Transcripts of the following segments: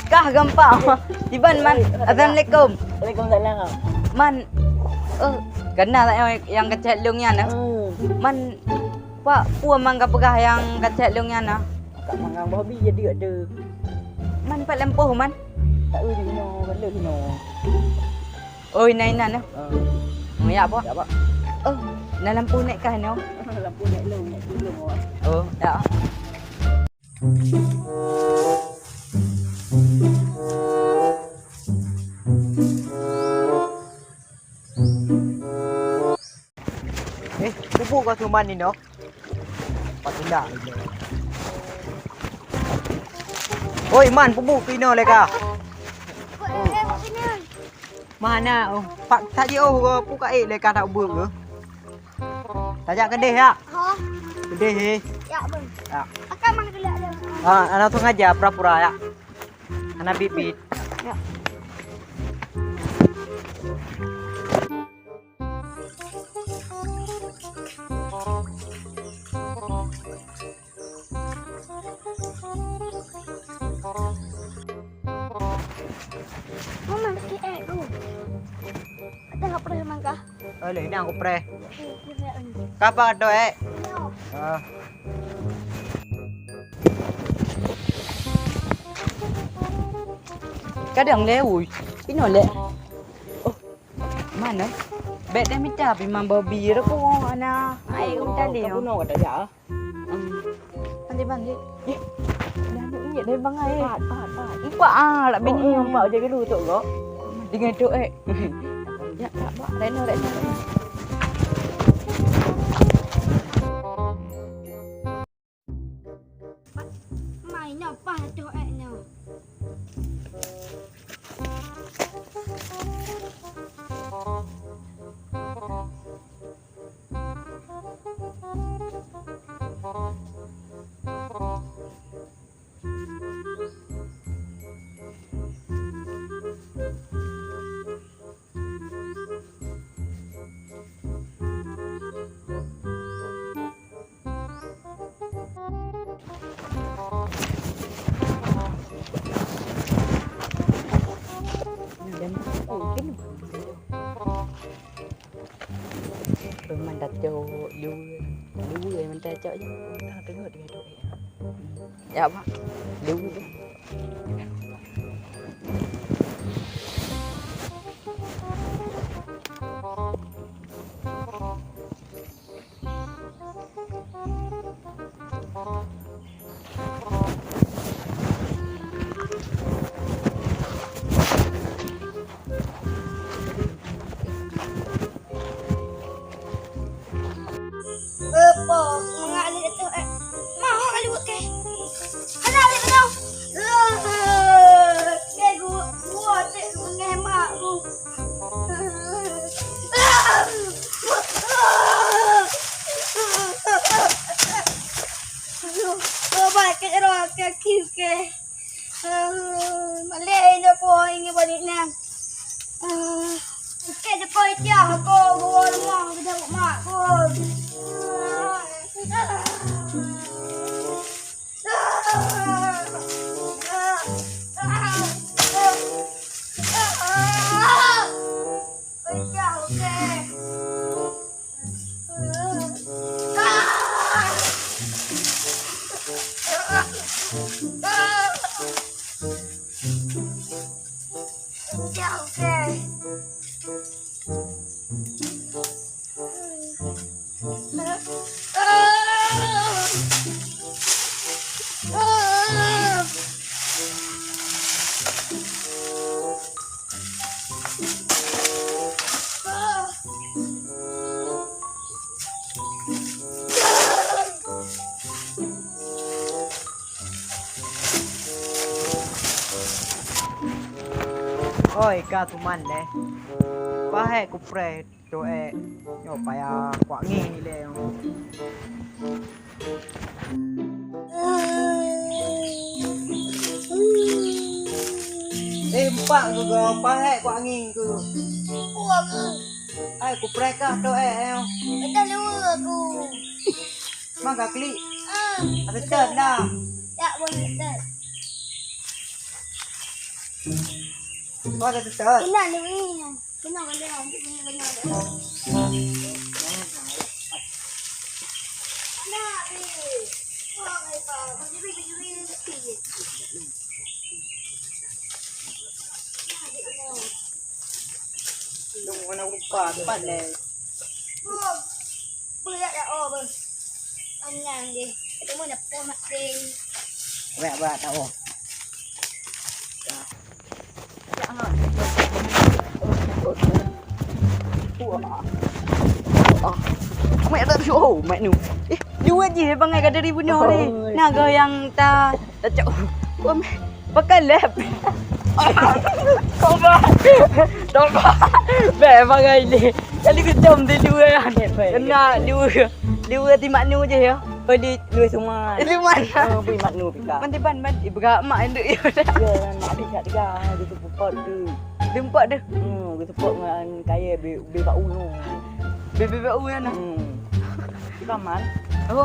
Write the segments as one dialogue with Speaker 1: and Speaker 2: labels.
Speaker 1: Kah gampang. Tiban man. Assalamualaikum.
Speaker 2: Waalaikumsalam.
Speaker 1: Man. Kenal tak yang kecil lungnya na? Man. Pak, puan man kapagah yang kecil lungnya na?
Speaker 2: Kak mangang babi jadi ada.
Speaker 1: Man pak lempuh man.
Speaker 2: Tak uri no, balik no.
Speaker 1: Oi nainan na. Ya apa?
Speaker 2: Ya, Pak.
Speaker 1: Na lampu naik kah no?
Speaker 2: Lampu naik dulu.
Speaker 1: Ya.
Speaker 2: Pupuk kau cuma ni no. Patunda. Oi man, pupuk pino leka. Mana Pak tadi kau buka leka tak buang ke? Tajak kedeh ya? Kedeh he.
Speaker 3: Ya, Bang.
Speaker 2: Ya.
Speaker 3: Akan mang kelak ada.
Speaker 2: Anak tu ngajar pura-pura ya. Anak bibit.
Speaker 3: Ya. Mama pakai tu. Ada enggak pernah mangga?
Speaker 2: Leh ni aku pre. Kapan ada
Speaker 1: Kadang le ui. Pino le. Mana? Bet dah minta memang babi re ko ana. Ai ko tali.
Speaker 2: Kau no ada ya?
Speaker 1: Nanti bang dia. Dah ni dia bang ai.
Speaker 2: Pat.
Speaker 1: Ipa lah bini
Speaker 2: yang pak jaga dulu tu kau.
Speaker 1: dengan tu Ya, tak apa. Reno.
Speaker 3: Mai apa tu no.
Speaker 1: Mình đặt cho lưu người mình ta cho chứ tiếng rồi thôi dạ bác lưu
Speaker 3: Apa? Mengalir itu mau kali buat ke? Ada ada dong. Ke gua cek mengemak lu. Baik ke roh ke kiu ke. Malay je po ingin balik nang. Ke depan dia ko gua rumah kita mak ko.
Speaker 2: Ôi ca tụi mình nè. Ba hè cục pre cho nhỏ phải quả nghe như lệ. Em bạn rồi ba hè quả nghe cứ. Ai cục pre ca cho em.
Speaker 3: Kita luar aku.
Speaker 2: Mang kak li. Ada cat dah.
Speaker 3: Ya boleh dah.
Speaker 2: Kau ada tetap.
Speaker 3: Kena ni. Kena kena. Kena. Nah, ni. Oh, my God. Macam ni sikit.
Speaker 2: Dung mana lupa tempat le.
Speaker 3: Oh, berat dah oh bang. Anang dia. Kita mau nak pom makin.
Speaker 2: Berat tak oh.
Speaker 1: Mẹ đã chỗ mẹ nụ. Dua je bangai kada ribu ni hari. Naga yang ta cok. Mẹ pakai lab. Coba. Mẹ bangai ni. Kali kejam dia dua kan. Kena dua ti maknu je ya.
Speaker 2: Pergi dua semua.
Speaker 1: Di mana?
Speaker 2: Pergi maknu pika.
Speaker 1: Man ban ibaga mak enduk ya.
Speaker 2: Ya, mak dekat tiga gitu pupot tu.
Speaker 1: Dempak dah.
Speaker 2: Gitu pupot dengan kaya be kat ulu.
Speaker 1: Bebe u ya nah.
Speaker 2: Kaman.
Speaker 1: Oh.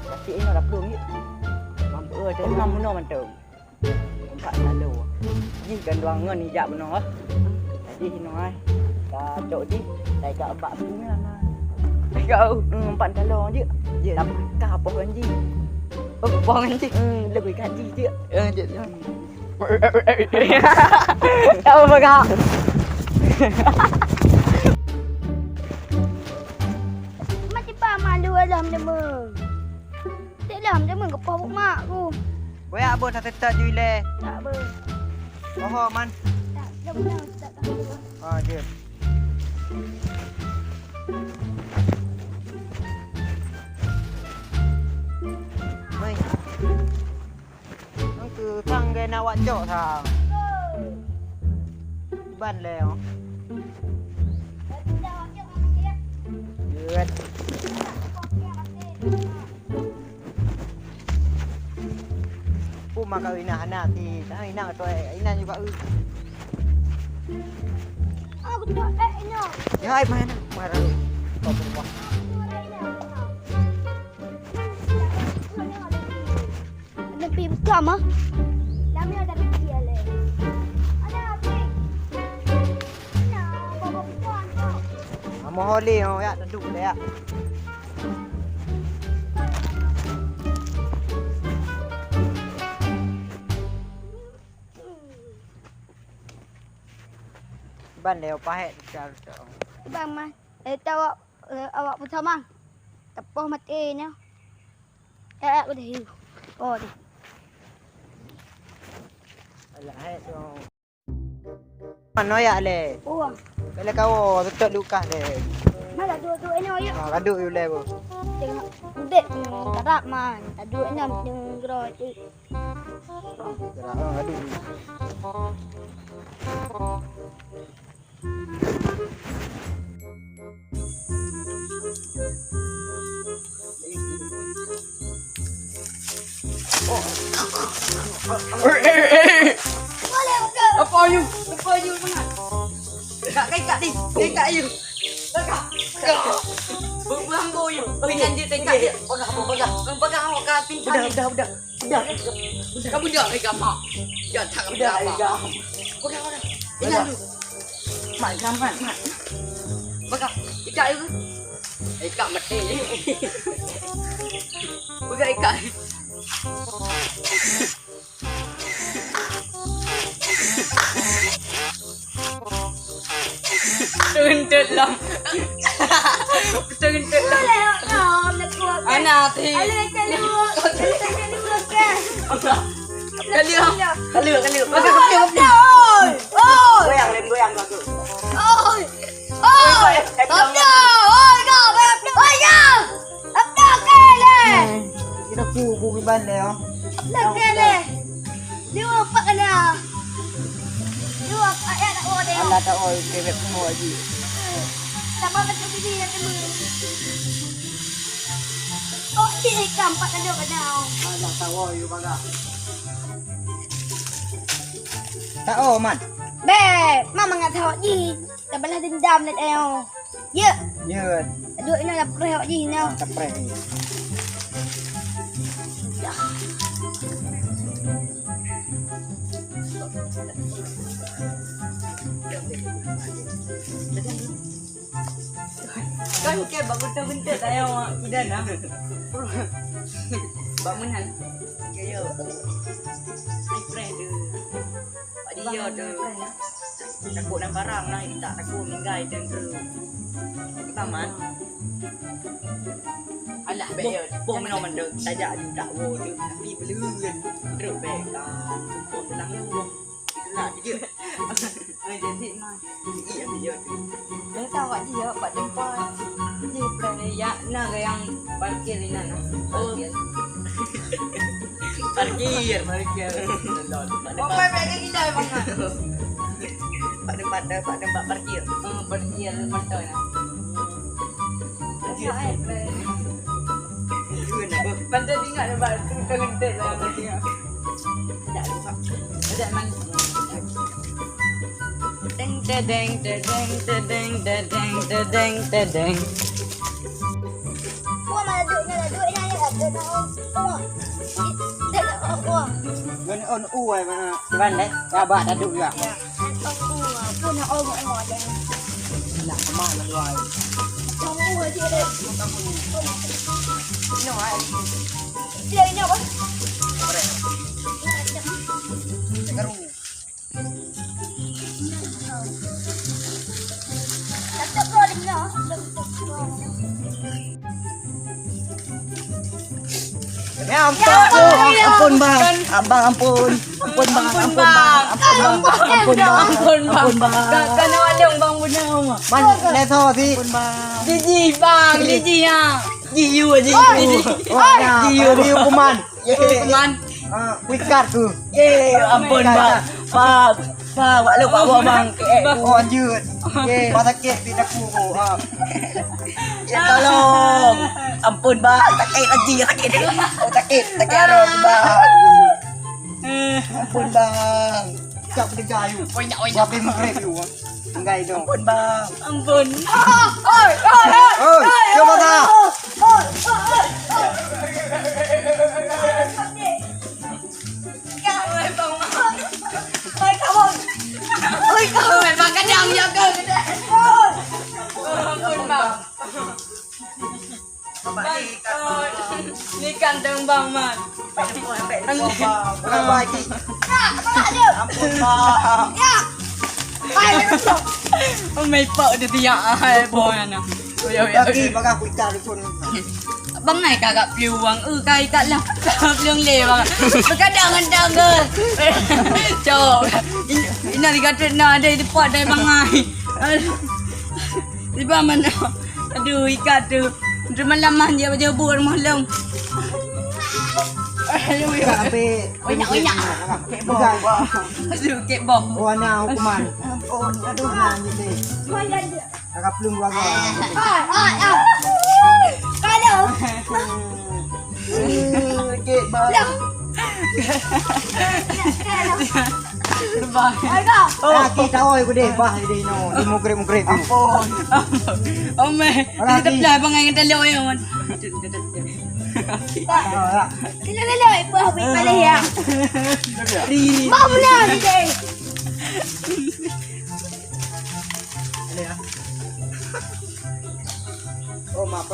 Speaker 2: Tapi ini dah belum ni. Mampu ada mam no mantu. Empat lalu. Ji kan ruangan ni jak benar. Jadi noi. Dah cok di. Dah kat abak punya lah.
Speaker 1: Kau.
Speaker 2: Empat kalau je. Je dah kah apa kan ji.
Speaker 1: Oh, buang nanti.
Speaker 2: Lebih kaji je.
Speaker 1: Je. Kau baga.
Speaker 3: Macam apa malu dalam dema. Tak dalam dema ke pau mak aku.
Speaker 2: Wei abon tak tetap je le.
Speaker 3: Tak apa.
Speaker 2: Oh man.
Speaker 3: Tak dah benar tak tahu.
Speaker 2: Je. Mai. Nó cứ thằng cái nào bạn chỗ thằng. Ban lèo. Duyệt. Phu mà kau ina thì ta ina tôi ina juga
Speaker 3: Aku tak ini.
Speaker 2: Ya hai mana? Marah. Kau berbuat.
Speaker 3: Lebih bukan mah. Lama dah pergi ale. Ada apa? Nah, bawa puan tu.
Speaker 2: Mau holi ya, duduk le ya. Ban leo pahet car.
Speaker 3: Bang mas, tahu awak putar mang. Tepoh mati ni. Aku dah hiu. Oh di.
Speaker 2: Alah het tu. Mana ya le?
Speaker 3: Oh,
Speaker 2: Kalau kau tetap luka le.
Speaker 3: mana dua-dua ini ayo.
Speaker 2: Kaduk you le bu.
Speaker 3: Tengok udet tarak man. Dua enam yang gerak tu.
Speaker 2: Kaduk.
Speaker 3: Boleh betul.
Speaker 1: Apa you mana? Kak ni. Kak you. Kak. Buang go you. Janji tekak dia. Pegang awak kat pingsan. Udah. Kamu dah pegang mak. Jangan tak pegang mak. Pegang. Pegang dulu. Mak. Pegang. Ikat you. Ikat mati. Pegang ikat. Tuntut lah.
Speaker 3: Boleh. Nak kuat.
Speaker 1: Anak ti.
Speaker 3: Alih keluar kan.
Speaker 1: Kali.
Speaker 2: Goyang aku.
Speaker 3: Oi. Stop dah. Oi, kau. Oi, kau. Apa kele?
Speaker 2: Kita ku ban leo.
Speaker 3: Nak kele. Dia apa kena? Dia ayat nak order.
Speaker 2: Allah tak oi kebek semua lagi.
Speaker 3: Tak apa betul dia yang temu. Oh, dia ikan pak ada kena.
Speaker 2: Allah tak oi baga. Tak oh man.
Speaker 3: Beb, mama nggak tahu ni. Tak balas dendam nak eo. Ya,
Speaker 2: Nyet.
Speaker 3: dua ini nak perih ni no.
Speaker 2: Tapre.
Speaker 1: Kan ke bentar-bentar saya awak idan lah. Bangunan.
Speaker 2: Kaya
Speaker 1: My friend dia. Pak dia tu.
Speaker 2: takut dan barang lah, tak takut minggai dan tu. Paman.
Speaker 1: Alah,
Speaker 2: Bố mình nói mình được, ta dạ dù đạo vô được, đi bự lươn, rượu bè cả, bố mình lắng luôn. Itu lah dia.
Speaker 1: Jadi mah.
Speaker 2: Iya dia.
Speaker 1: Dia tahu kat dia Pak Tempah. Dia plan ya nak yang parkir ni nak. Parkir.
Speaker 2: Parkir.
Speaker 1: Parkir.
Speaker 2: Lol.
Speaker 1: Oh, mai pergi kita bang.
Speaker 2: Pak tempat parkir.
Speaker 1: Parkir motor nak.
Speaker 2: Dia nak ber.
Speaker 1: Pandai tinggal lepas tu kendet lah macam.
Speaker 2: Tak ada.
Speaker 1: Ada mana? Deng deng deng deng deng deng deng deng.
Speaker 3: Gua malah duitnya ya kat dia nak. Dia nak aku.
Speaker 2: Gan on uai mana? Cuman deh, abah dah duduk juga.
Speaker 3: Ya. Aku nak orang aja.
Speaker 2: Nak kemana luai?
Speaker 3: Kamu aja deh.
Speaker 2: Ini wai.
Speaker 3: Dia ini apa?
Speaker 2: Sekarang.
Speaker 3: Tak boleh nak.
Speaker 2: Ya ampun bang, abang ampun bang.
Speaker 1: Kan ada bang benar mah.
Speaker 2: Man, leso si.
Speaker 1: Gigi bang, gigi ya.
Speaker 2: Giyu aja. Giyu kuman.
Speaker 1: Man.
Speaker 2: Wikat tu.
Speaker 1: Ampun bang.
Speaker 2: Pak, wak lu pak buat bang. Oh anjut. Pak sakit tidak ku. Ya tolong. Ampun bang, sakit lagi sakit. Oh sakit arah bang. Ampun bang. Cak berdegar you.
Speaker 1: Banyak.
Speaker 2: Siapa yang mengrep you? Enggak dong. Ampun bang.
Speaker 1: Ampun.
Speaker 2: Oi, coba tak?
Speaker 1: Ôi trời mày bằng cái răng vô cơ. Ampun bang. Ni kan teng bang man.
Speaker 2: Berapa lagi? Ampun bang.
Speaker 1: Mày vợ được thì ai bò nè.
Speaker 2: Lagi bang aku ikat pun.
Speaker 1: Bang này cả gặp liều bang cái cả là gặp lương lề bang. Cái đằng cơ. Trời. Ini di kata ada di pot dari bang ai. Di bang mana? Aduh ikat tu. Malam dia baca buat malam.
Speaker 2: Sampai.
Speaker 1: Banyak.
Speaker 2: Bukan.
Speaker 1: Aduh kek bom.
Speaker 2: Warna hukuman. Oh, aduh nanya deh. Kakak belum keluarga.
Speaker 3: Kalau
Speaker 2: Kek bang.
Speaker 1: Bang.
Speaker 2: Kita oi ku deh bah deh no. Di mugrek. Ampun.
Speaker 1: Oh me. Kita belah bang yang kita lewat yang man.
Speaker 3: Lele ibu habis balik ya.
Speaker 2: Di.
Speaker 3: Mau lah ni.
Speaker 2: Oh, maaf.